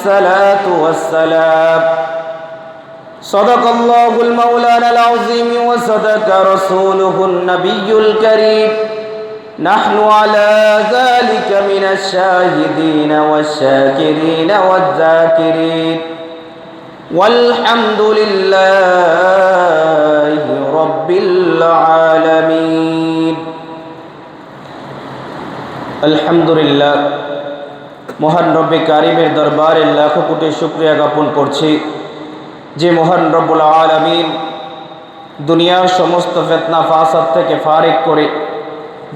الصلاة والسلام صدق الله المولانا العظيم وصدق رسوله النبي الكريم نحن على ذلك من الشاهدين والشاكرين والذاكرين والحمد لله رب العالمين الحمد لله মহান রব্বে কারিমের দরবারে লাখো কোটি শুকরিয়া জ্ঞাপন করছি যে মহান রব্বুল আলামিন দুনিয়ার সমস্ত ফিতনা ফাসাদ থেকে ফারিক করে,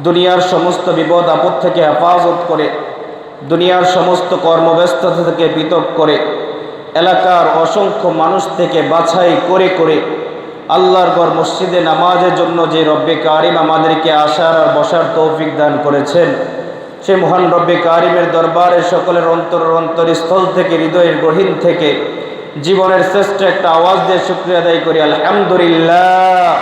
দুনিয়ার সমস্ত বিপদ আপদ থেকে হেফাজত করে, দুনিয়ার সমস্ত কর্মব্যস্ততা থেকে পৃথক করে, এলাকার অসংখ্য মানুষ থেকে বাছাই করে করে আল্লাহর ঘর মসজিদে নামাজের জন্য যে রব্বে কারিম আমাদেরকে আসার আর বসার তৌফিক দান করেছেন, সে মহান রব্বে কারিমের দরবারে সকলের অন্তরস্থল থেকে, হৃদয়ের গহীন থেকে জীবনের শ্রেষ্ঠ একটা আওয়াজ দিয়ে শুকরিয়া আদায় করি আলহামদুলিল্লাহ।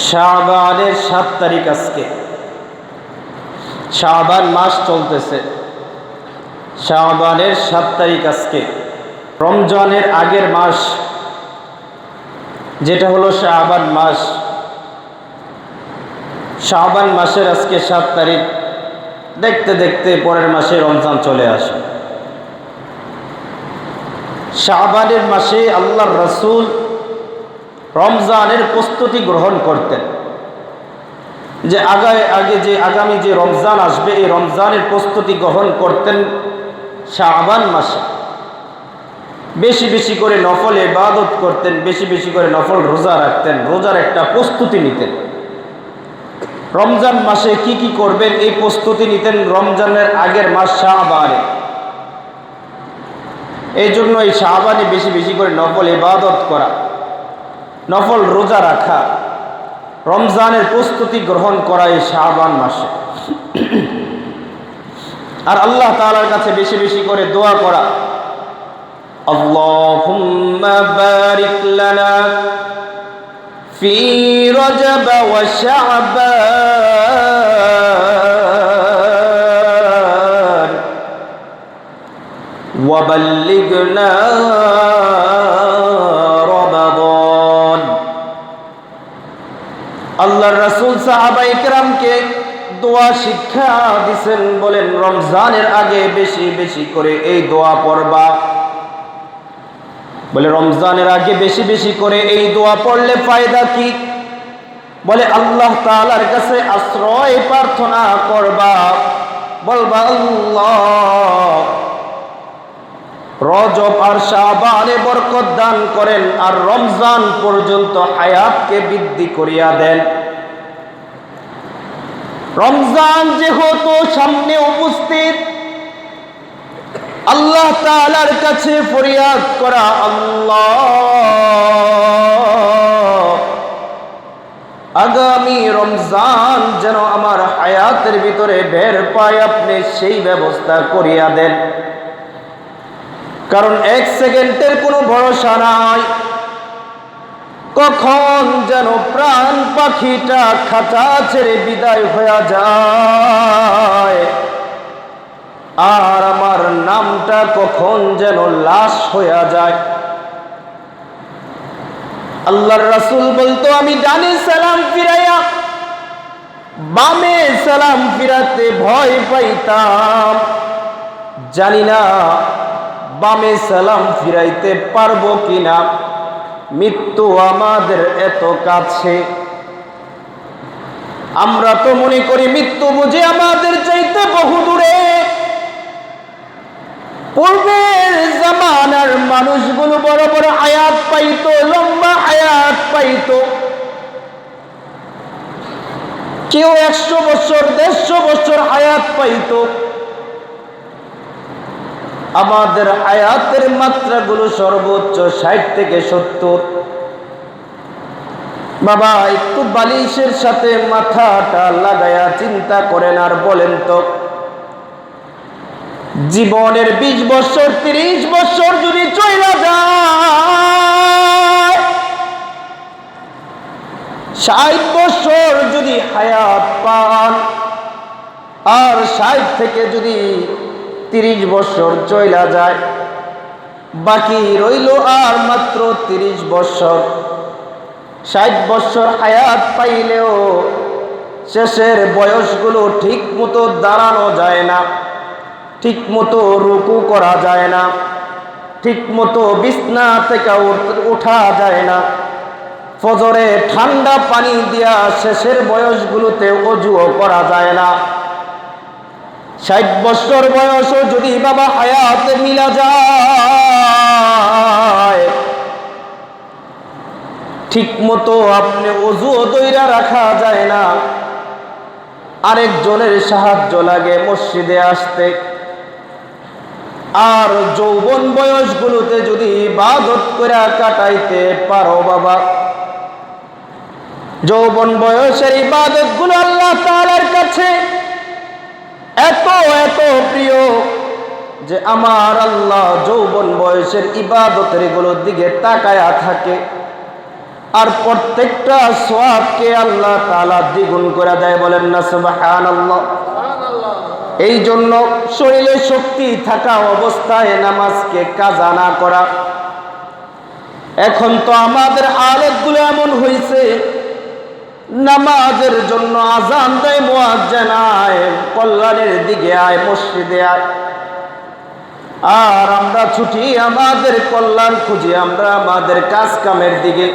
শাবানের 7 তারিখ আজকে। শাবান মাস চলতেছে, শাবানের 7 তারিখ আজকে। রমজানের আগের মাস যেটা হলো শাবান মাস, শাবান মাসের আজকে 7 তারিখ। দেখতে দেখতে পরের মাসে রমজান চলে আসে। শাবানের মাসে আল্লাহর রাসূল রমজানের প্রস্তুতি গ্রহণ করতেন, যে আগামী যে রমজান আসবে এই রমজানের প্রস্তুতি গ্রহণ করতেন শাবান মাসে। বেশি বেশি করে নফল ইবাদত করতেন, বেশি বেশি করে নফল রোজা রাখতেন, রোজার একটা প্রস্তুতি নিতেন। রমজান মাসে কি কি করবেন এই প্রস্তুতি নিতেন রমজানের আগের মাস শাবানে। এই জন্য এই শাবানে বেশি বেশি করে নফল ইবাদত করা, নফল রোজা রাখা, রমজানের প্রস্তুতি গ্রহণ করা এই শাবান মাসে। আর আল্লাহ তাআলার কাছে বেশি বেশি করে দোয়া করা, আল্লাহুম্মা বারিক লানা ফি রজব ওয়া শাবান ওয়া বাল্লিগনা রমাদান। আল্লাহর রাসূল সাহাবায়ে কেরামকে দোয়া শিক্ষা দিয়েছেন, বলেন রমজানের আগে বেশি বেশি করে এই দোয়া পড়বা। বলে রমজানের আগে বেশি বেশি করে এই দোয়া পড়লে ফায়দা কি? বলে আল্লাহ তাআলার কাছে আশ্রয় প্রার্থনা করবা, বলবা আল্লাহ রজব আর শাবানে বরকত দান করেন আর রমজান পর্যন্ত হায়াতকে বৃদ্ধি করিয়া দেন। রমজান যেহেতু সামনে উপস্থিত, আল্লাহ তাআলার কাছে ফরিয়াদ করা, আল্লাহ আগামী রমজান যেন আমার হায়াতের ভিতরে বের পায়, আপনি সেই ব্যবস্থা করিয়া দেন। কারণ 1 সেকেন্ডের কোনো ভরসা নাই, কখন যেন প্রাণ পাখিটা খাঁচা ছেড়ে বিদায় হয়ে যায় আর আমার নামটা কখন যেন লাশ হয়ে যায়। আল্লাহর রাসূল বলতো, আমি ডানে সালাম ফিরাইয়া বামে সালাম ফিরাতে ভয় পাইতাম, জানি না বামে সালাম ফিরাইতে পারবো কিনা। মৃত্যু আমাদের এত কাছে, আমরা তো মনে করি মৃত্যু বুঝে আমাদের চাইতে বহু দূরে। পূর্বের জামানার মানুষগুলো বড় বড় হায়াত পাইতো, লম্বা হায়াত পাইতো। কেউ 100 বছর 150 বছর হায়াত পাইতো। আমাদের হায়াতের মাত্রাগুলো সর্বোচ্চ 60 থেকে 70। বাবা একটু বালিশের সাথে মাথাটা লাগায়া চিন্তা করেন আর বলেন তো, জীবনের 20 বছর 30 বছর যদি চলে যায়, 60 বছর যদি হায়াত পান, আর 60 থেকে যদি 30 বছর চইলা যায়, বাকি রইল আর মাত্র 30 বছর। 60 বছর হায়াত পাইলেও শেষের বয়সগুলো ঠিক মতো দাঁড়ানো যায় না, ঠিক মতো রুকু করা যায় না, ঠিক মতো বিছনা থেকে ওঠা যায় না, ফজরে ঠান্ডা পানি দিয়া শেষের বয়সগুলোতে ওযুও করা যায় না। 60 বছর বয়সও যদি বাবা হায়াতে মিলা যায়, ঠিক মতো আপনি ওযুও দইরা রাখা যায় না, আরেকজনের সাহায্য লাগে মসজিদে আসতে। আর যৌবন বয়সগুলোতে যদি ইবাদত করে কাটাইতে পারো বাবা, যৌবন বয়সের ইবাদতগুলো আল্লাহ তাআলার কাছে এত এত প্রিয় যে আমার আল্লাহ যৌবন বয়সের ইবাদতের গুলোর দিকে তাকায়া থাকে, আর প্রত্যেকটা সওয়াবকে আল্লাহ তাআলা দ্বিগুণ করে দেয়। বলেন না সুবহানাল্লাহ। এই জন্য শরীরে শক্তি থাকা অবস্থায় নামাজকে কাজা না করা। এখন তো আমাদের হালতগুলো এমন হয়েছে, নামাজের জন্য আজান দেয় মুয়াজ্জিন, আয় কল্যাণের দিকে আয়, মসজিদে আয়, আর আমরা ছুটি আমাদের কল্যাণ খুঁজি, আমরা আমাদের কাজ কামের দিকে,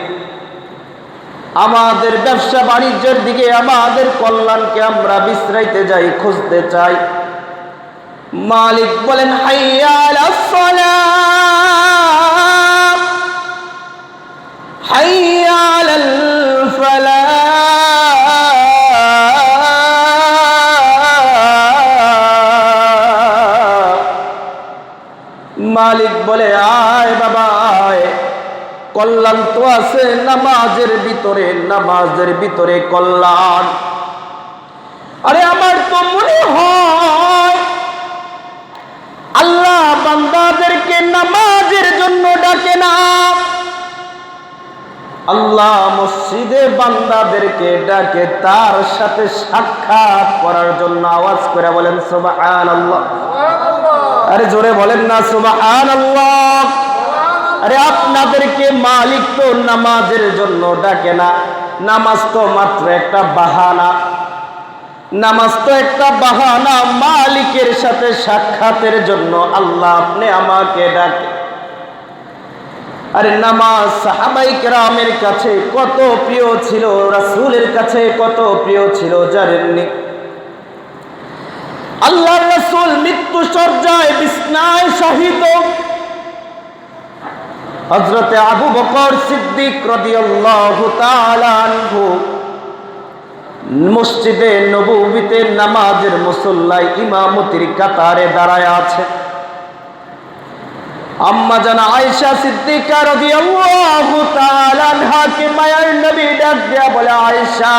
আমাদের ব্যবসা বাণিজ্যের দিকে, আমাদের কল্যাণকে আমরা বিশ্রাইতে যাই, খুঁজতে চাই। মালিক বলেন হাইয়া আলাস সালাহ, হাইয়া আলাল ফালাহ। মালিক বলে আয় বাবা আয়, কল্যাণ তো আছে নামাজের ভিতরে, নামাজের ভিতরে কল্যাণ। আরে আমার তো মনে হয় আল্লাহ বান্দাদেরকে নামাজের জন্য ডাকে না, আল্লাহ মসজিদে বান্দাদেরকে ডাকে তার সাথে সাক্ষাৎ করার জন্য। আওয়াজ করে বলেন সুবহানাল্লাহ। আরে জোরে বলেন না সুবহানাল্লাহ। আরে আপনাদেরকে মালিক তো নামাজের জন্য ডাকে না, নামাজ তো মাত্র একটা বাহানা, নামাজ তো একটা বাহানা মালিকের সাথে সাক্ষাতের জন্য আল্লাহ আপনি আমাকে ডাকে। আরে নামাজ সাহাবায়ে কেরামের কাছে কত প্রিয় ছিল, রাসূলের কাছে কত প্রিয় ছিল জানেননি? আল্লাহর রাসূল মৃত্যু শয্যায় বিছনায় শায়িত, হযরতে আবু বকর সিদ্দিক রাদিয়াল্লাহু তাআলা আনহু মসজিদে নববীতে নামাজের মুসল্লায় ইমামতির কাতারে দাঁড়ায় আছে। আম্মা জান আয়েশা সিদ্দিকা রাদিয়াল্লাহু তাআলা আনহাকে মায়ের নবী ডাক দিয়া বলে, আয়েশা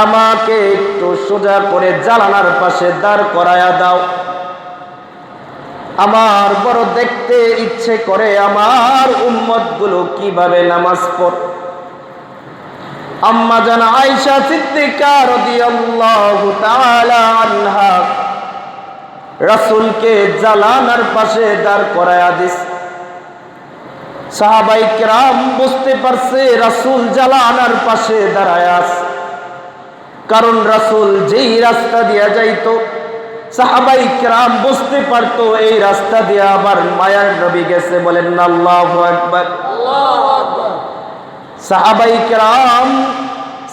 আমাকে একটু সোজা করে জানালার পাশে দাঁড় করায়া দাও, আমার বড় দেখতে ইচ্ছে করে আমার উম্মতগুলো কিভাবে নামাজ পড়ে। আম্মা জান আয়েশা সিদ্দিকা রাদিয়াল্লাহু তাআলা আনহা রাসূলকে জানালার পাশে দাঁড় করায়া দিস। সাহাবায়ে কেরাম বুঝতে পারছে রাসূল জানালার পাশে দাঁড়ায় আছে, কারণ রাসূল যেই রাস্তা দিয়া যাইতো সাহাবায়ে কেরাম বুঝতে পারতো এই রাস্তা দিয়ে আবার মায়ার নবী গেছে। বলেন না আল্লাহু আকবার। আল্লাহু আকবার। সাহাবায়ে কেরাম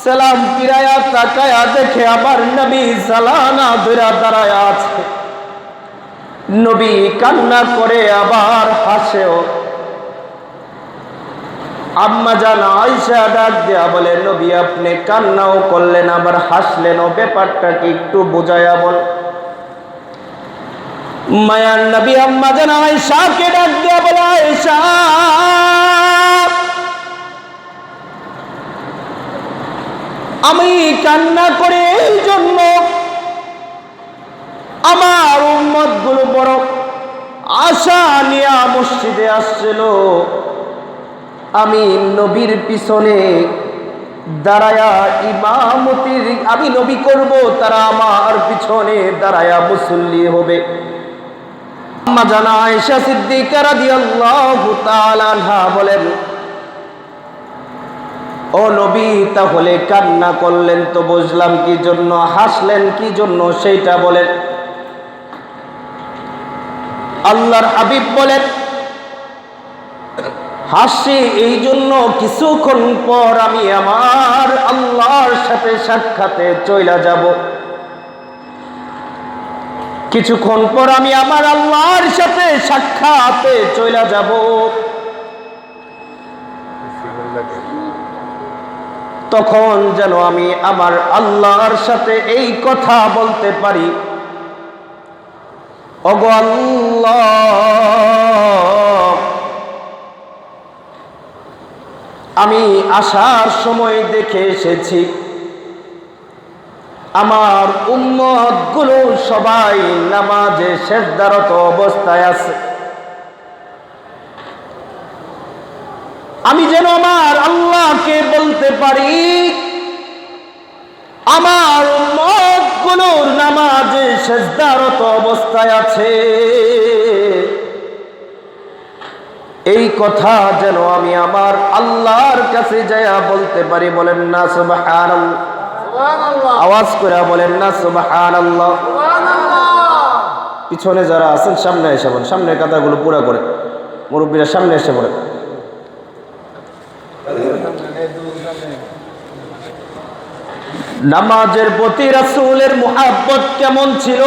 সালাম ফিরায়া তাকায়া দেখে আবার নবী সালানা ধরে দাঁড়ায় আছে। নবী কান্না করে আবার হাসেও। আম্মা জান আয়েশা ডাক দেয়া বলে, নবী আপনি কান্নাও করলেন আবার হাসলেন, ও ব্যাপারটা কি একটু বুঝায়া বল। মায়ার নবী আম্মা জান আয়েশাকে ডাক দেয়া বলে, আয়েশা আমি কান্না করে এই জন্য আমার উম্মতগুলো বড় আশা নিয়ে মসজিদে আসছিল, আমি নবীর পিছনে দাঁড়ায়া ইমামতি আমি নবী করব, তারা আমার পিছনে দাঁড়ায়া মুসল্লি হবে। আম্মা জানা আয়েশা সিদ্দিকা রাদিয়াল্লাহু তাআলা আনহা বলেন, ও নবী তাহলে কান্না করলেন তো বুঝলাম কি জন্য, হাসলেন কি জন্য সেইটা বলেন। আল্লাহর হাবিব বলেন, হাসি এই জন্য কিছুক্ষণ পর আমি আমার আল্লাহর সাথে সাক্ষাতে চইলা যাব। কিছুক্ষণ পর আমি আমার আল্লাহর সাথে সাক্ষাতে চইলা যাব। তখন যেন আমি আমার আল্লাহর সাথে এই কথা বলতে পারি, ওগো আল্লাহ, আমি আসার সময় দেখে এসেছি আমার উম্মতগুলো সবাই নামাজে সিজদারত অবস্থায় আছে। আমি যেন আমার আল্লাহকে বলতে পারি আমার উম্মতগুলোর নামাজে সিজদারত অবস্থায় আছে। এই কথা যেন আমি আমার আল্লাহর কাছে যায়া বলতে পারি। বলেন না সুবহানাল্লাহ, আওয়াজ করে বলেন না সুবহানাল্লাহ। পিছনে যারা আছেন সামনে এসে বলেন, সামনের কথাগুলো পুরো করে, মুরব্বীরা সামনে এসে বলেন। নামাজের প্রতি রাসূলের মুহাব্বত কেমন ছিল?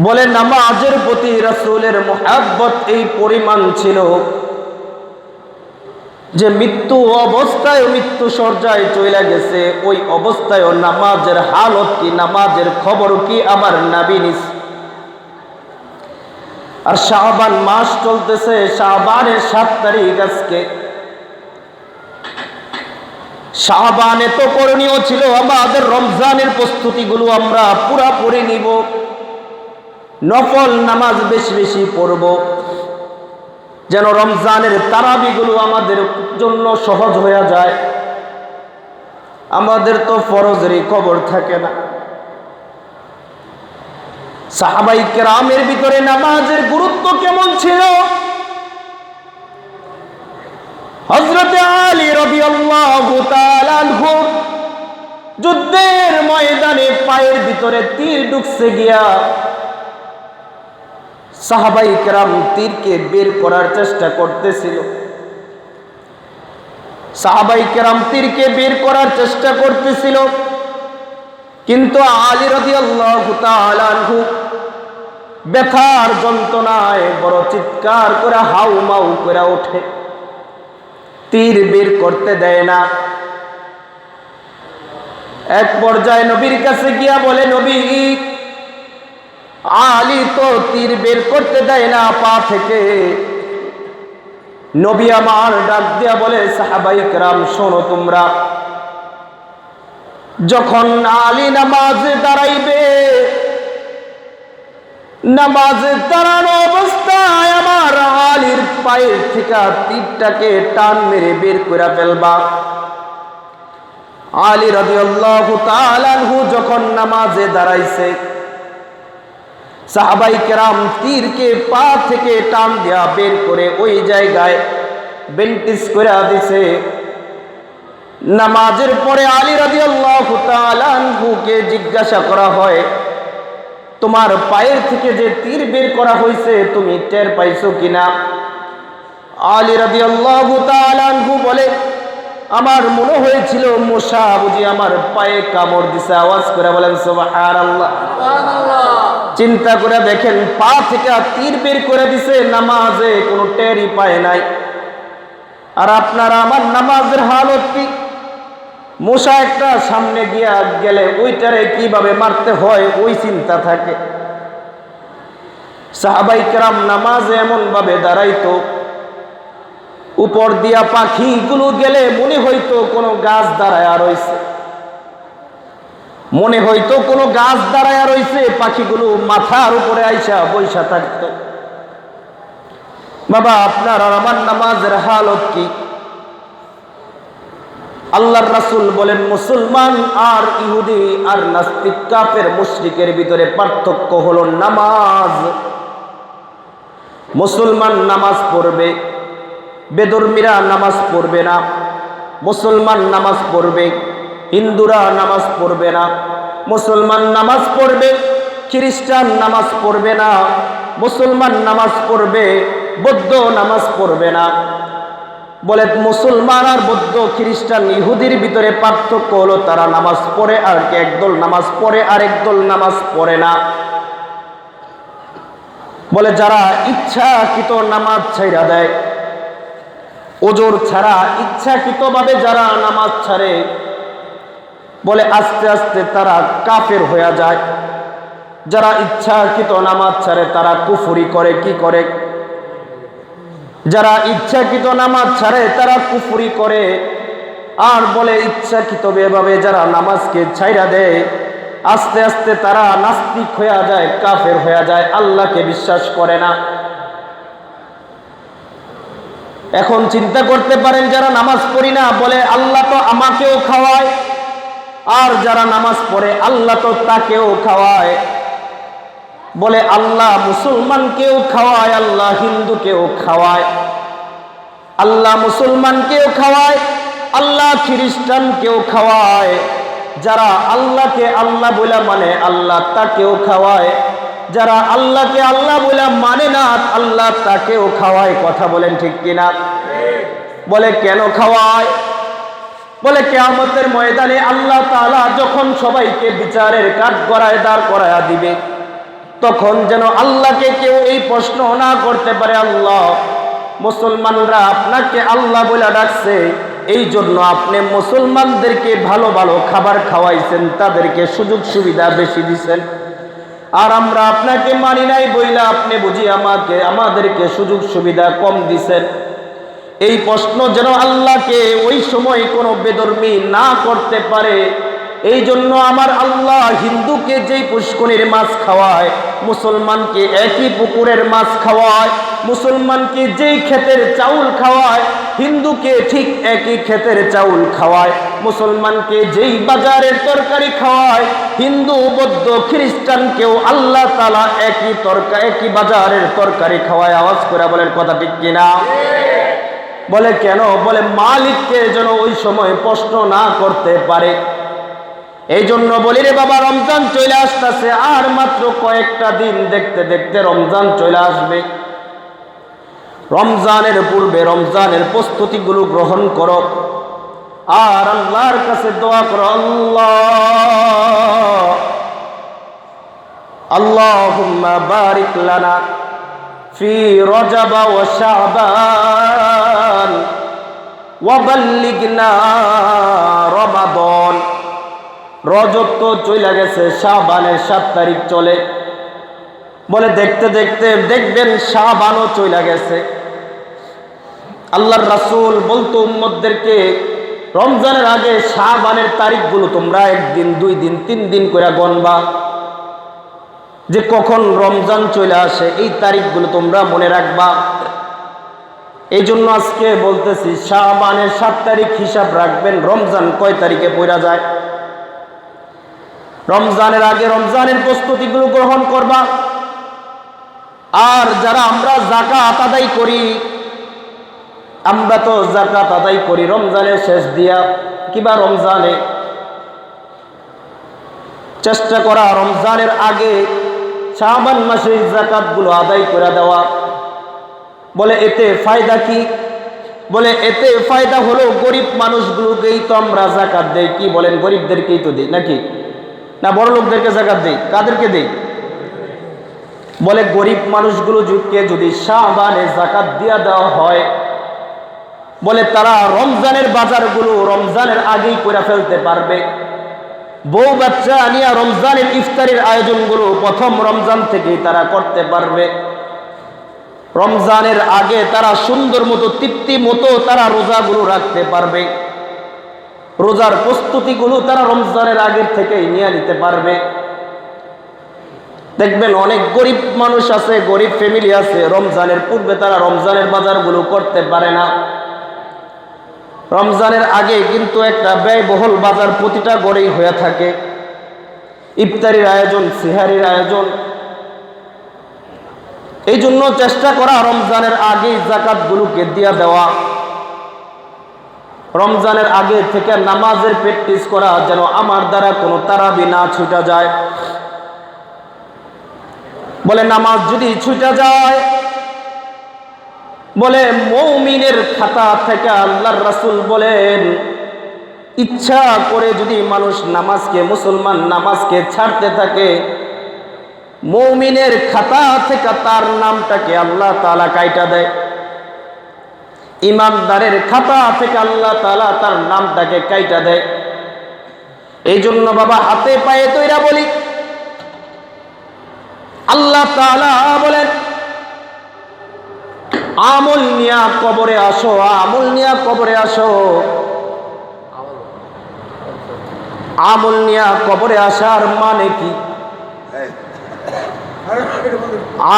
বলে নামাজের প্রতি রাসূলের মুহাব্বত এই পরিমাণ ছিল যে মৃত্যু অবস্থায়, মৃত্যু সজ্জায় চলে গেছে, ওই অবস্থায় নামাজের হালত কি, নামাজের খবর কি আমার নবী নিস। আর শাবান মাস চলতেছে, শাবানের 7 তারিখ আজকে। শাবানে তো করণীয় ছিল আমাদের রমজানের প্রস্তুতিগুলো আমরা পুরাপুরি নিব, নফল নামাজ বেশি বেশি পড়ব, যেন রমজানের তারাবিগুলো আমাদের জন্য সহজ হয়ে যায়। আমাদের তো ফরজেরই খবর থাকে না। সাহাবাই কেরামের ভিতরে নামাজের গুরুত্ব কেমন ছিল? হযরত আলী রাদিয়াল্লাহু তাআলা আনহু যুদ্ধের ময়দানে পায়ের ভিতরে তীর ঢুকছে গিয়া সাহাবাই কেরাম তীরকে বের করার চেষ্টা করতেছিল। সাহাবাই কেরাম তীরকে বের করার চেষ্টা করতেছিল, কিন্তু আলী রাদিয়াল্লাহু তাআলা আনহু ব্যথার যন্ত্রণায় বড় চিৎকার করে হাউমাউ করে ওঠে, তীর বের করতে দেয় না। এক পর্যায়ে নবীর কাছে গিয়া বলে, নবী, আলী তো তীর বের করতে দেয় না পা থেকে। নবী আমার ডাক দিয়া বলে, সাহাবাই কেরাম শোনো, তোমরা যখন আলী নামাজে দাঁড়াইবে, নামাজে দাঁড়ানো অবস্থায় আমার আলীর পায়ের থেকে তীরটাকে টান মেরে বের করে ফেলবা। আলী রাদিয়াল্লাহু তাআলা আনহু যখন নামাজে দাঁড়াইছে, সাহাবাই কেরাম তীরকে পা থেকে টান দিয়া বের করে ওই জায়গায় বেন্টিস করে দিছে। নামাজের পরে আলী রাদিয়াল্লাহু তাআলা আনহুকে জিজ্ঞাসা করা হয়, তোমার পায়ের থেকে যে তীর বের করা হয়েছে তুমি টের পাইছো কিনা? আলী রাদিয়াল্লাহু তাআলা আনহু বলে, আমার মনে হয়েছিল মশা বুঝি আমার পায়ে কামড় দিছে। আওয়াজ করে বলেন সুবহানাল্লাহ। চিন্তা করে দেখেন, পা থেকে তীর বের করে দিছে, নামাজে কোনো টেরই পায় নাই। আর আপনারা আমার নামাজের হালত কি? মশা একটা সামনে গিয়া গেলে ওইটারে কিভাবে মারতে হয় ওই চিন্তা থাকে। সাহাবাই কেরাম নামাজে এমন ভাবে দাঁড়াইতো, উপর দিয়া পাখিগুলো গেলে মনে হইতো কোনো গাছ দাঁড়ায়া রইছে, মনে হইতো কোনো গাছ দাঁড়ায়া রইছে, পাখিগুলো মাথার উপরে আইসা বৈশা থাকতো। বাবা, আপনার আর আমার নামাজের হালত কি? আল্লাহর রাসূল বলেন, মুসলমান আর ইহুদি আর নাস্তিক কাফের মুশরিকের ভিতরে পার্থক্য হলো নামাজ। মুসলমান নামাজ পড়বে, বেধর্মীরা নামাজ পড়বে না। মুসলমান নামাজ পড়বে, হিন্দুরা নামাজ পড়বে না। মুসলমান নামাজ পড়বে, খ্রিস্টান নামাজ পড়বে না। মুসলমান নামাজ পড়বে, বৌদ্ধ নামাজ পড়বে না। বলে মুসলমান আর বৌদ্ধ, খ্রিস্টান, ইহুদির ভিতরে পার্থক্য হলো তারা নামাজ পড়ে আর একদল নামাজ পড়ে আর একদল নামাজ পড়ে না। বলে যারা ইচ্ছাকৃত নামাজ ছাইড়া দেয়, ওজোর ছাড়া ইচ্ছাকৃতভাবে যারা নামাজ ছাড়ে, বলে আস্তে আস্তে তারা কাফের হয়ে যায়। যারা ইচ্ছাকৃত নামাজ ছাড়ে তারা কুফরি করে। কি করে? যারা ইচ্ছাকৃত নামাজ ছাড়ে তারা কুফরি করে। আর বলে ইচ্ছাকৃতভাবে যারা নামাজকে ছাইড়া দেয়, আস্তে আস্তে তারা নাস্তিক হয়ে যায়, কাফের হয়ে যায়, আল্লাহকে বিশ্বাস করে না। এখন চিন্তা করতে পারেন, যারা নামাজ পড়ি না বলে আল্লাহ তো আমাকেও খাওয়ায়, আর যারা নামাজ পড়ে আল্লাহ তো তাকেও খাওয়ায়। বলে আল্লাহ মুসলমানকেও খাওয়ায়, আল্লাহ হিন্দুকেও খাওয়ায়, আল্লাহ মুসলমানকেও খাওয়ায়, আল্লাহ খ্রিস্টানকেও খাওয়ায়। যারা আল্লাহকে আল্লাহ বলে মানে আল্লাহ তাকেও খাওয়ায়, যারা আল্লাহকে আল্লাহ বলে মানে না আল্লাহ তাকেও খাওয়ায়। কথা বলেন ঠিক কিনা? বলে কেন খাওয়ায়? বলে কিয়ামতের ময়দানে আল্লাহ তাআলা যখন সবাইকে বিচারের কাঠগড়ায় দাঁড় করায়া দিবে, তখন যেন আল্লাহকে কেউ এই প্রশ্ন না করতে পারে, আল্লাহ মুসলমানরা আপনাকে আল্লাহ বলে ডাকছে, এই জন্য আপনি মুসলমানদেরকে ভালো ভালো খাবার খাওয়াইছেন, তাদেরকে সুযোগ সুবিধা বেশি দিছেন, আর আমরা আপনাকে মানি নাই বইলা আপনি বুঝি আমাদেরকে সুযোগ সুবিধা কম দিছেন। এই প্রশ্ন যেন আল্লাহকে ওই সময় কোনো বেধর্মী না করতে পারে। এই জন্য আমার আল্লাহ হিন্দুকে যেই পুষ্করিণীর মাছ খাওয়ায়, মুসলমানকে একই পুকুরের মাছ খাওয়ায়। মুসলমানকে যেই ক্ষেতের চাউল খাওয়ায়, হিন্দুকে ঠিক একই ক্ষেতের চাউল খাওয়ায়। মুসলমানকে যেই বাজারের তরকারি খাওয়ায়, হিন্দু বৌদ্ধ খ্রিস্টানকেও আল্লাহ তাআলা একই বাজারের তরকারি খাওয়ায়। আওয়াজ করে বলেন কথা ঠিক কিনা? বলে কেন? বলে মালিককে যেন ওই সময় প্রশ্ন না করতে পারে। এই জন্য বলি রে বাবা, রমজান চলে আসতেছে, আর মাত্র কয়েকটা দিন, দেখতে দেখতে রমজান চলে আসবে। রমজানের পূর্বে রমজানের প্রস্তুতিগুলো গ্রহণ করো, আর আল্লাহর কাছে দোয়া করো, আল্লাহুম্মা বারিক লানা ফি রজব ওয়া শাবান ওয়া বাল্লিগনা রমাদান। রজব তো চলে গেছে, শাবানের 7 তারিখ চলে। বলে দেখতে দেখতে দেখবেন শাবানও চলে গেছে। আল্লাহর রাসূল বলতো উম্মতদেরকে, রমজানের আগে শাবানের তারিখগুলো তোমরা 1 দিন 2 দিন 3 দিন করে গণবা, যে কখন রমজান চলে আসে, এই তারিখগুলো তোমরা মনে রাখবা। এই জন্য আজকে বলতেছি, শাবানের 7 তারিখ হিসাব রাখবেন, রমজান কয় তারিখে পড়া যায়। রমজানের আগে রমজানের প্রস্তুতিগুলো গ্রহণ করবা। আর যারা আমরা যাকাত আদায় করি, আমরা তো যাকাত আদায় করি রমজানের শেষ দিয়া, কিবা রমজানে চেষ্টা করা রমজানের আগে শাবান মাসে যাকাতগুলো আদায় করে দেওয়া। বলে এতে ফায়দা কি? বলে এতে ফায়দা হলো গরিব মানুষগুলোকেই তো আমরা যাকাত দেই। কি বলেন? গরিবদেরকেই তো দেই নাকি? না বড় লোকদেরকে যাকাত দেই? কাদেরকে দেই? বলে গরিব মানুষগুলোকে যদি শাবানে যাকাত দিয়া দেওয়া হয়, বলে তারা রমজানের বাজারগুলো রমজানের আগেই করে ফেলতে পারবে। বউ বাচ্চা নিয়ে রমজানের ইফতারের আয়োজনগুলো প্রথম রমজান থেকেই তারা করতে পারবে। রমজানের আগে তারা সুন্দর মতো তৃপ্তি মতো তারা রোজাগুলো রাখতে পারবে। রোজার প্রস্তুতিগুলো তারা রমজানের আগের থেকেই নিয়ে নিতে পারবে। দেখবেন অনেক গরিব মানুষ আছে, গরিব ফ্যামিলি আছে, রমজানের পূর্বে তারা রমজানের বাজারগুলো করতে পারে না। রমজানের আগে কিন্তু একটা ব্যয়বহুল বাজার প্রতিটা গড়েই হয়ে থাকে। ইফতারির আয়োজন, সিহারির আয়োজন। এই জন্য চেষ্টা করা রমজানের আগেই যাকাতগুলোকে দিয়ে দেওয়া, রমজানের আগে থেকে নামাজের প্র্যাকটিস করা, যেন আমার দ্বারা কোনো তারাবি না ছুটা যায়। বলে নামাজ যদি ছুটা যায়, বলে মুমিনের খাতা থেকে আল্লাহর রাসূল বলেন, ইচ্ছা করে যদি মানুষ নামাজকে, মুসলমান নামাজকে ছাড়তে থাকে, মুমিনের খাতা থেকে তার নামটাকে আল্লাহ তাআলা কাইটা দেয়। ইমানদারের খাতা থেকে আল্লাহ তাআলা তার নামটাকে কাইটা দেয়। এই জন্য বাবা হাতে পায়ে তৈরা বলি, আল্লাহ তাআলা বলেন, আমল নিয়া কবরে আসো, আমল নিয়া কবরে আসো। আমল নিয়া কবরে আসার মানে কি?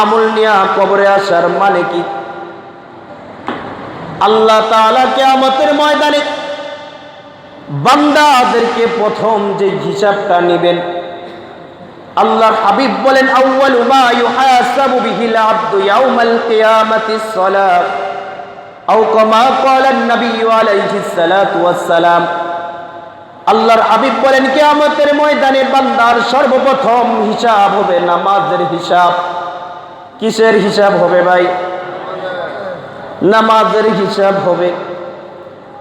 আমল নিয়া কবরে আসার মানে কি? আল্লাহ তাআলা কিয়ামতের ময়দানে বান্দাদেরকে প্রথম যে হিসাবটা নেবেন, আল্লাহর হাবিব বলেন, আউয়ালু মা ইউহাসাবু বিহিল আবদু ইয়াউমাল কিয়ামাতিস সালাত, আও কামা ক্বালা an-নবী আলাইহিস সালাতু ওয়াস সালাম। আল্লাহর হাবিব বলেন, কিয়ামতের ময়দানে বান্দার সর্বপ্রথম হিসাব হবে নামাজের হিসাব। কিসের হিসাব হবে ভাই? নামাজের হিসাব হবে।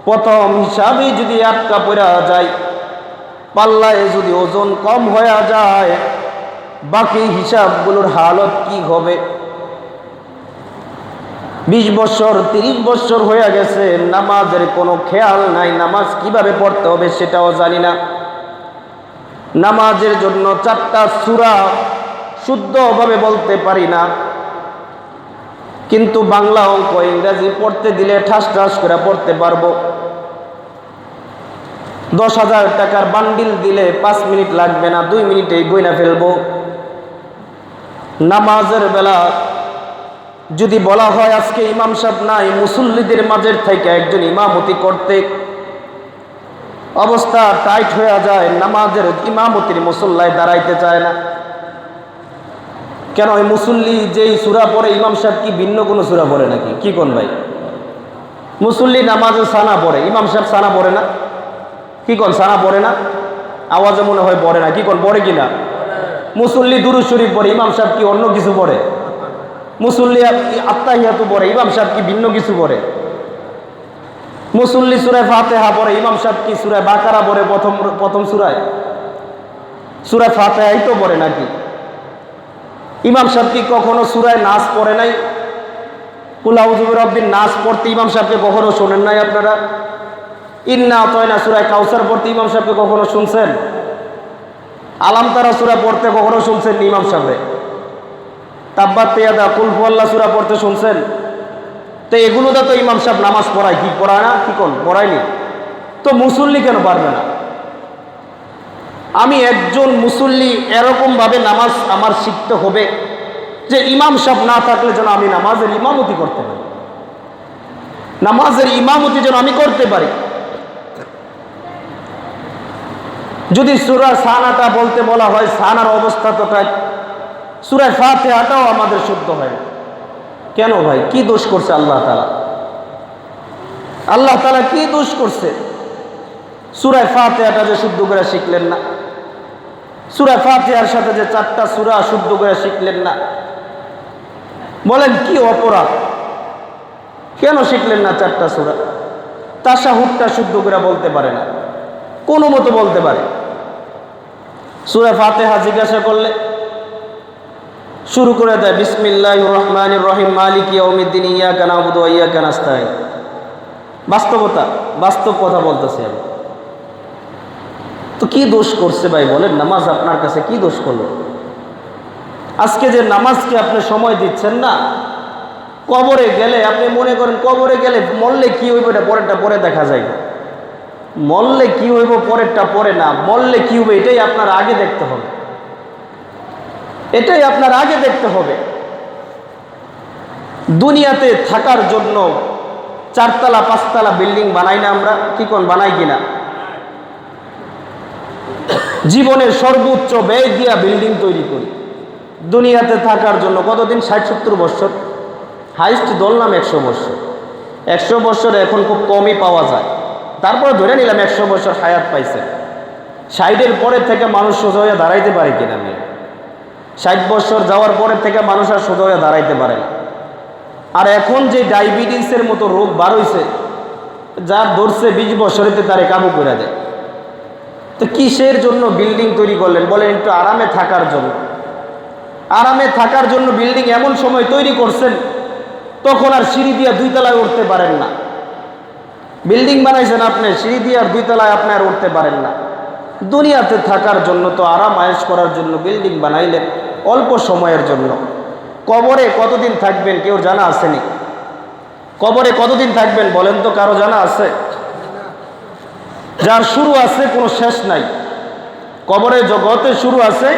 প্রথম হিসাবে যদি আটকা পড়া যায়, পাল্লায় যদি ওজন কম হয়ে যায়, বাকি হিসাবগুলোর হালত কি হবে? 20 বছর 30 বছর হয়ে গেছে, নামাজের কোনো খেয়াল নাই, নামাজ কিভাবে পড়তে হবে সেটাও জানি না। নামাজের জন্য 4টা সূরা শুদ্ধভাবে বলতে পারি না, কিন্তু বাংলা, অঙ্ক, ইংরেজি পড়তে দিলে ঠাস ঠাস করে পড়তে পারবো। 10,000 টাকার বান্ডিল দিলে 5 মিনিট লাগবে না, 2 মিনিটেই গইনা ফেলবো। নামাজের বেলা যদি বলা হয় আজকে ইমাম সাহেব নাই, মুসল্লিদের মাঝের থেকে একজন ইমামতি করতে, অবস্থা টাইট হয়ে যায়, নামাজের ইমামতির মুসল্লায় দাঁড়াইতে চায় না। কেন? ওই মুসল্লি যেই সূরা পড়ে, ইমাম সাহেব কি ভিন্ন কোনো সূরা পড়ে নাকি? কি কোন ভাই? মুসল্লি নামাজে সানা পড়ে, ইমাম সাহেব সানা পড়ে না? কি কোন, সানা পড়ে না? আওয়াজে মনে হয় পড়ে না। কি কোন, পড়ে কিনা? মুসল্লি দুরূদ শরীফ পড়ে, ইমাম সাহেব কি অন্য কিছু পড়ে? মুসল্লি আত্তাহিয়াতু পড়ে, ইমাম সাহেব কি ভিন্ন কিছু পড়ে? মুসল্লি সূরা ফাতিহা পড়ে, ইমাম সাহেব কি সূরা বাকারা পড়ে? প্রথম সূরায় সূরা ফাতিহাই তো পড়ে নাকি? ইমাম সাহেব কি কখনো সূরায় নাস পড়ে নাই? কুল আউযু বিরাব্বিন নাস পড়তে ইমাম সাহেবকে কখনো শোনেন নাই আপনারা? ইন্না আতাইনা সূরা কাউসার পড়তে ইমাম সাহেবকে কখনো শুনছেন? আলাম তারা সূরা পড়তে কখনো শুনছেন ইমাম সাহেবরে? তাব্বাত ইয়াদা, কুল হুয়াল্লাহ সূরা পড়তে শুনছেন? তো এগুলোতে তো ইমাম সাহেব নামাজ পড়ায়, কি পড়ায় না? কি কোন, পড়ায়নি? তো মুসল্লি কেন পারবে না? আমি একজন মুসল্লি এরকম ভাবে নামাজ আমার শিখতে হবে যে ইমাম সাহেব না থাকলে যেন আমি নামাজের ইমামতি করতে পারি, নামাজের ইমামতি যেন আমি করতে পারি। যদি সূরা সানাটা বলতে বলা হয়, সানার অবস্থা তো তাই, সূরা ফাতিহাটাও আমাদের শুদ্ধ হয় না। কেন ভাই? কি দোষ করছে আল্লাহ তাআলা? আল্লাহ তাআলা কি দোষ করছে? সূরা ফাতিহাটা যে শুদ্ধ করে শিখলেন না, সূরা ফাতিহার সাথে যে 4টা সূরা শুদ্ধ করে শিখলেন না, বলেন কি অপরাধ? কেন শিখলেন না 4টা সূরা? তাশাহুদটা শুদ্ধ করে বলতে পারে না, কোনো মতো বলতে পারে। সূরা ফাতিহা জিজ্ঞাসা করলে শুরু করে দেয় বিসমিল্লাহির রহমানির রহিম মালিকি ইয়াউমিদ্দিন ইয়াকা না'বুদু ওয়া ইয়াকা নাস্তাঈন। বাস্তব কথা বলতেছি আমি। তো কি দোষ করছে ভাই বলেন? নামাজ আপনার কাছে কি দোষ করলো? আজকে যে নামাজকে আপনি সময় দিচ্ছেন না, কবরে গেলে আপনি মনে করেন কবরে গেলে মরলে কি হইব এটা পরেরটা পরে দেখা যায়, মরলে কি হইব পরেরটা পরে না, মরলে কি হবে এটাই আপনার আগে দেখতে হবে, এটাই আপনার আগে দেখতে হবে। দুনিয়াতে থাকার জন্য 4তলা 5তলা বিল্ডিং বানাই না আমরা, কি কোন বানাই কিনা? জীবনের সর্বোচ্চ ব্যয় দিয়া বিল্ডিং তৈরি করি দুনিয়াতে থাকার জন্য। কতদিন? 60-70 বছর, হাইস্ট ধরলাম 100 বছর। 100 বছর এখন খুব কমই পাওয়া যায়, তারপরে ধরে নিলাম 100 বছর হায়াত পাইছে। 60-এর পরে থেকে মানুষ সোজা হয়ে দাঁড়াইতে পারে কিনা? 60 বছর যাওয়ার পরে থেকে মানুষ আর সোজা হয়ে দাঁড়াইতে পারে না। আর এখন যে ডায়াবেটিসের মতো রোগ বার হইছে, যার ধরছে 20 বছরেতে তারে কাবু করে দেয়। তো কিসের জন্য বিল্ডিং তৈরি করলেন? বলেন একটু আরামে থাকার জন্য। আরামে থাকার জন্য বিল্ডিং এমন সময় তৈরি করছেন তখন আর সিঁড়ি দিয়ে 2 তলায় উঠতে পারেন না। বিল্ডিং বানাইছেন আপনি, সিঁড়ি দিয়ে আর 2 তলায় আপনি আর উঠতে পারেন না। দুনিয়াতে থাকার জন্য তো আরাম আয়েশ করার জন্য বিল্ডিং বানাইলেন অল্প সময়ের জন্য। কবরে কতদিন থাকবেন কেউ জানা আসেনি? কবরে কতদিন থাকবেন বলেন তো, কারো জানা আছে? যার শুরু আছে কোনো শেষ নাই। কবরে জগতে শুরু আছে,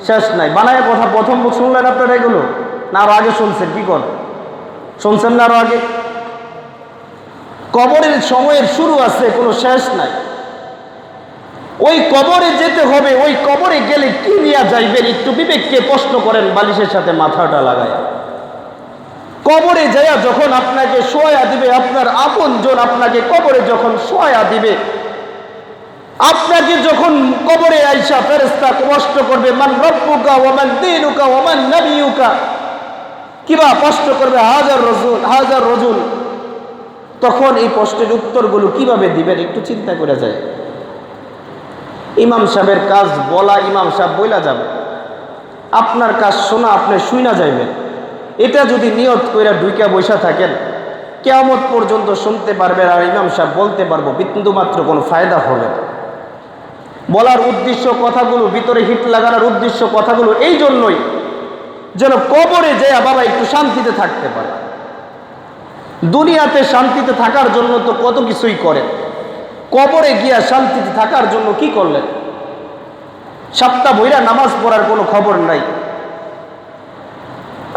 শেষ নাই। বানায় কথা প্রথম শুনলেন আপনারা এগুলো, না আরো আগে শুনছেন? কি কর শুনছেন না আরো আগে? কবরের সময়ের শুরু আছে, কোনো শেষ নাই। ওই কবরে যেতে হবে, ওই কবরে গেলে কি নিয়ে যাইবেন একটু বিবেককে প্রশ্ন করেন বালিশের সাথে মাথাটা লাগায়। কবরে যাইয়া যখন আপনাকে শোয়া দিবে, আপনার আপনজন আপনাকে কবরে যখন শোয়া দিবে, আপনাকে যখন কবরে আইসা ফেরেশতা প্রশ্ন করবে, মান রব্বুকা ওয়া মান দীনুকা ওয়া মান নবিয়ুকা, কিবা প্রশ্ন করবে, হাজার রজুল, তখন এই প্রশ্নের উত্তরগুলো কিভাবে দিবেন একটু চিন্তা করে যায়। ইমাম সাহেবের কাজ বলা, ইমাম সাহেব বইলা যাবে, আপনার কাজ শোনা, আপনি শুইনা যাইবেন। এটা যদি নিয়ত কইরা ঢুইকা বৈশা থাকেন, কিয়ামত পর্যন্ত শুনতে পারবেন আর ইমাম সাহেব বলতে পারবো, বিন্দু মাত্র কোনো ফায়দা হবে না। বলার উদ্দেশ্য কথাগুলো, ভিতরে হিট লাগানোর উদ্দেশ্য কথাগুলো এই জন্যই যেন কবরে যেয়া বাবা একটু শান্তিতে থাকতে পারে। দুনিয়াতে শান্তিতে থাকার জন্য তো কত কিছুই করেন, কবরে গিয়া শান্তিতে থাকার জন্য কি করলেন? সপ্তাহ ভইরা নামাজ পড়ার কোনো খবর নাই।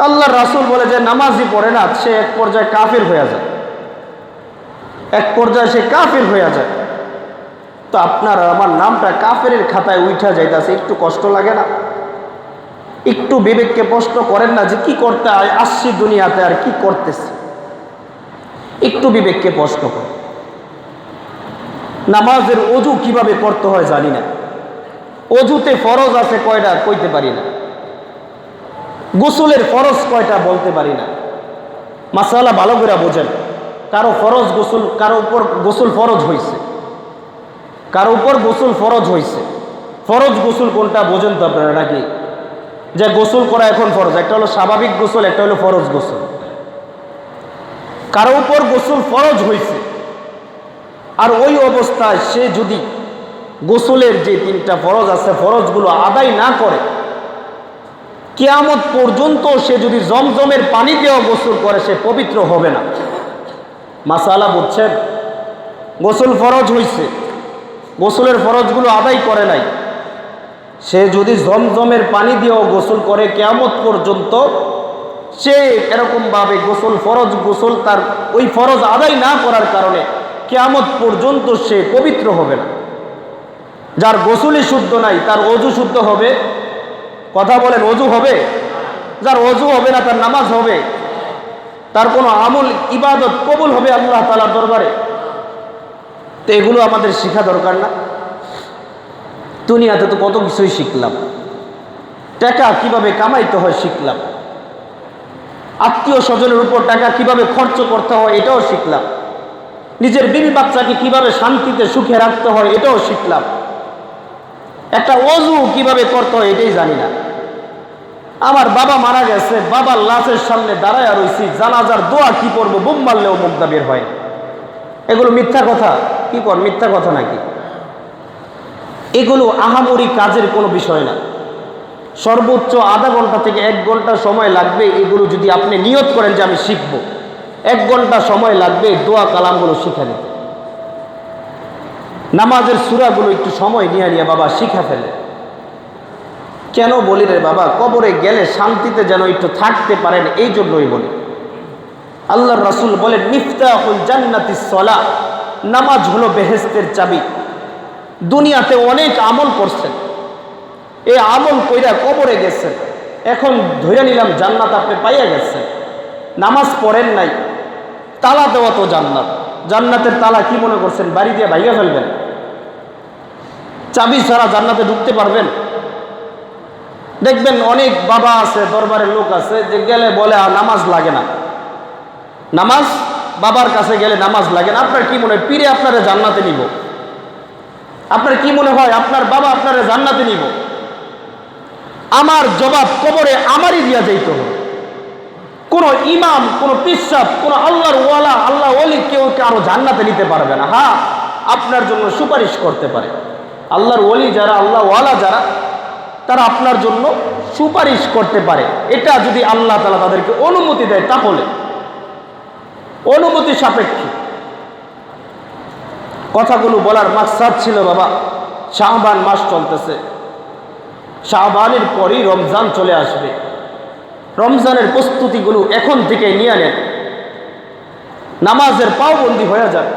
আল্লাহর রাসূল বলে যে নামাজই পড়ে না সে এক পর্যায়ে কাফির হয়ে যায়, এক পর্যায়ে সে কাফির হয়ে যায়। তো আপনার আমার নামটা কাফেরের খাতায় উঠা যাইতেছে, একটু কষ্ট লাগে না? একটু বিবেককে প্রশ্ন করেন না যে কি করতে আসছি দুনিয়াতে আর কি করতেছি? একটু বিবেককে প্রশ্ন করেন। নামাজের অজু কিভাবে করতে হয় জানি না, অজুতে ফরজ আছে কয়টা কইতে পারি না, গোসলের ফরজ কয়টা বলতে পারি না। মাসালা ভালো করে বোঝেন। কারো ফরজ গোসল, কারো উপর গোসল ফরজ হয়েছে, কারো উপর গোসল ফরজ হয়েছে। ফরজ গোসল কোনটা বোঝেন তো আপনারা নাকি? যে গোসল করা এখন ফরজ, একটা হলো স্বাভাবিক গোসল, একটা হলো ফরজ গোসল। কারো উপর গোসল ফরজ হয়েছে, আর ওই অবস্থায় সে যদি গোসলের যে 3টা ফরজ আছে ফরজগুলো আদায় না করে, কিয়ামত পর্যন্ত সে যদি জমজমের পানি দিয়েও গোসল করে সে পবিত্র হবে না। মাসালা বুঝছেন? গোসল ফরজ হয়েছে, গোসলের ফরজগুলো আদায় করে নাই, সে যদি জমজমের পানি দিয়েও গোসল করে কিয়ামত পর্যন্ত সে এরকমভাবে গোসল ফরজ গোসল তার ওই ফরজ আদায় না করার কারণে কিয়ামত পর্যন্ত সে পবিত্র হবে না। যার গোসলই শুদ্ধ নাই তার অজু শুদ্ধ হবে? কথা বলেন, অজু হবে? যার অজু হবে না তার নামাজ হবে? তার কোনো আমল ইবাদত কবুল হবে আল্লাহ তাআলার দরবারে? তো এগুলো আমাদের শেখা দরকার না? দুনিয়াতে তো কত কিছুই শিখলাম, টাকা কিভাবে কামাইতে হয় শিখলাম, আত্মীয় স্বজনের উপর টাকা কিভাবে খরচ করতে হয় এটাও শিখলাম, নিজের বিবি বাচ্চাকে কিভাবে শান্তিতে সুখে রাখতে হয় এটাও শিখলাম। একটা ওযু কিভাবে করতে হয় এটাই জানি না। আমার বাবা মারা গেছে, বাবার লাশের সামনে দাঁড়ায় রইছি, জানাজার দোয়া কি পড়বো, বুম মারলেও মুখটা বের হয়। এগুলো মিথ্যা কথা? কি কর, মিথ্যা কথা নাকি? এগুলো আহামরি কাজের কোনো বিষয় না। সর্বোচ্চ আধা ঘন্টা থেকে 1 ঘন্টা সময় লাগবে। এগুলো যদি আপনি নিয়ত করেন যে আমি শিখবো, 1 ঘন্টা সময় লাগবে দোয়া কালামগুলো শিখে নিতে। নামাজের সূরাগুলো একটু সময় নিয়ে নিয়ে বাবা শিখা ফেলে। কেন বলি রে বাবা? কবরে গেলে শান্তিতে যেন একটু থাকতে পারেন এই জন্যই বলি। আল্লাহর রাসূল বলেন মিফতাহুল জান্নাতিস সালাহ, নামাজ হলো বেহেশতের চাবি। দুনিয়াতে অনেক আমল করছেন, এই আমল কইরা কবরে গেছেন, এখন ধরে নিলাম জান্নাত আপনি পাইয়া গেছেন, নামাজ পড়েন নাই, তালা দেওয়া তো জান্নাত, জান্নাতের তালা কি মনে করছেন বাড়ি দিয়ে ভাইয়া ফেলবেন? চাবি ছাড়া জান্নাতে ঢুকতে পারবেন? দেখবেন অনেক বাবা আছে, দরবারের লোক আছে, যে গেলে বলে নামাজ লাগে না, নামাজ বাবার কাছে গেলে নামাজ লাগে না। আপনার কি মনে হয় পীরে আপনারা জান্নাতে নিব? আপনার কি মনে হয় আপনার বাবা আপনারা জান্নাতে নিব? আমার জবাব কবরে আমারই দিয়া যাইতে হবে। কোন ইমাম, কোন পিসাব, কোন আল্লাহর ওয়ালা, আল্লাহ ওলি কেউ কারো জান্নাতে নিতে পারবে না। হ্যাঁ, আপনার জন্য সুপারিশ করতে পারে। আল্লাহর ওলি যারা, আল্লাহ ওয়ালা যারা, তারা আপনার জন্য সুপারিশ করতে পারে। এটা যদি আল্লাহ তাআলা তাদেরকে অনুমতি দেয়, তাহলে অনুমতি সাপেক্ষে। কথাগুলো বলার মাকসাদ ছিল বাবা, শাবান মাস চলতেছে, শাবানের পরই রমজান চলে আসবে। রমজানের প্রস্তুতিগুলো এখন থেকে নিয়ে নেন। নামাজের পাওবন্দি হয়ে যান।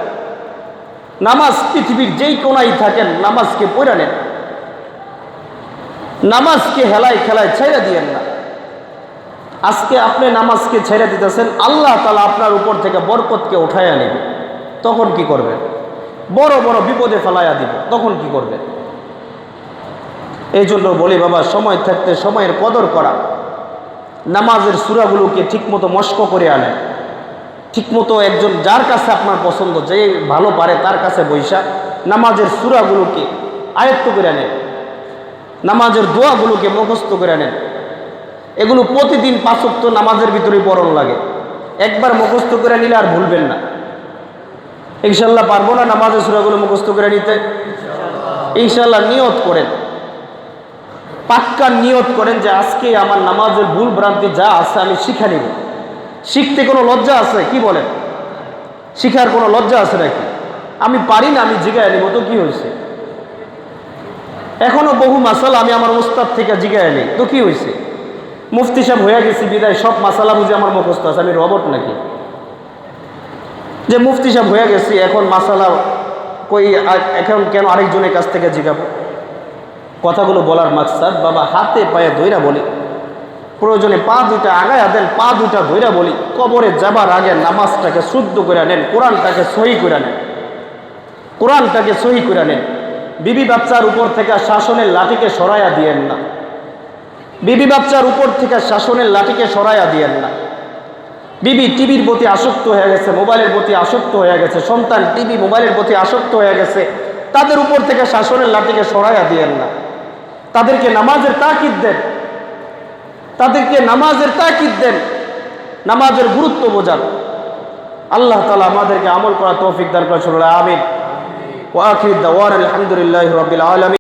নামাজ পৃথিবীর যেই কোনায় থাকেন নামাজকে পড়ে নেন। নামাজকে হেলায় খেলায় ছেড়ে দিয়েন না। আজকে আপনি নামাজকে ছেড়ে দিতেছেন, আল্লাহ তাআলা আপনার উপর থেকে বরকতকে উঠাইয়া নেবে, তখন কি করবেন? বড় বড় বিপদে ফেলাইয়া দিব, তখন কি করবেন? এই জন্য বলি বাবা, সময় থাকতে সময়ের কদর করা। নামাজের সূরাগুলোকে ঠিকমতো মস্ক করে আনেন। ঠিকমতো একজন যার কাছে আপনার পছন্দ, যে ভালো পারে তার কাছে বৈশা নামাজের সূরাগুলোকে আয়ত্ত করে নেন। নামাজের দোয়াগুলোকে মুখস্থ করে নেন। এগুলো প্রতিদিন 5 ওয়াক্ত নামাজের ভিতরেই পড়ন লাগে। একবার মুখস্থ করে নিলে আর ভুলবেন না। ইনশাআল্লাহ পারবো না নামাজের সূরাগুলো মুখস্থ করে নিতে? ইনশাআল্লাহ নিয়ত করেন, পাক্কা নিয়ত করেন যে আজকে আমার নামাজের ভুল ভ্রান্তি যা আছে আমি শিখে নিব। শিখতে কোনো লজ্জা আছে? কি বলেন? শিখার কোনো লজ্জা আছে নাকি? আমি পারি না, আমি জিগায় নিব, তো কি হয়েছে? এখনো বহু মাসালা আমি আমার উস্তাদ থেকে জিগায় নিই, তো কি হয়েছে? মুফতি সাহেব হয়ে গেছি বিদায় সব মাসালা বুঝে আমার মুখস্থ আছে, আমি রবট নাকি? যে মুফতি সাহেব হয়ে গেছি, এখন মাসালা কই, এখন কেন আরেকজনের কাছ থেকে জিগাবো? কথাগুলো বলার মাকসাদ বাবা, হাতে পায়ে ধইরা বলি, প্রয়োজনে পা দুইটা আগায়া দেন, পা দুইটা ধইরা বলি, কবরে যাবার আগে নামাজটাকে শুদ্ধ করে নেন, কোরআনটাকে সহি করে নেন, কোরআনটাকে সহি করে নেন। বিবি বাচ্চার উপর থেকে শাসনের লাঠিকে সরাইয়া দিয়েন না। বিবি বাচ্চার উপর থেকে শাসনের লাঠিকে সরাইয়া দিয়েন না। বিবি টিভির প্রতি আসক্ত হয়ে গেছে, মোবাইলের প্রতি আসক্ত হয়ে গেছে, সন্তান টিভি মোবাইলের প্রতি আসক্ত হয়ে গেছে, তাদের উপর থেকে শাসনের লাঠিকে সরাইয়া দিয়েন না। তাদেরকে নামাজের তাকিদ দেন, তাদেরকে নামাজের তাকিদ দেন, নামাজের গুরুত্ব বোঝান। আল্লাহ তাআলা আমাদেরকে আমল করা তৌফিক দান করেন। আমিন। ওয়া আখিরু দাওয়ানা আলহামদুলিল্লাহি রাব্বিল আলামিন।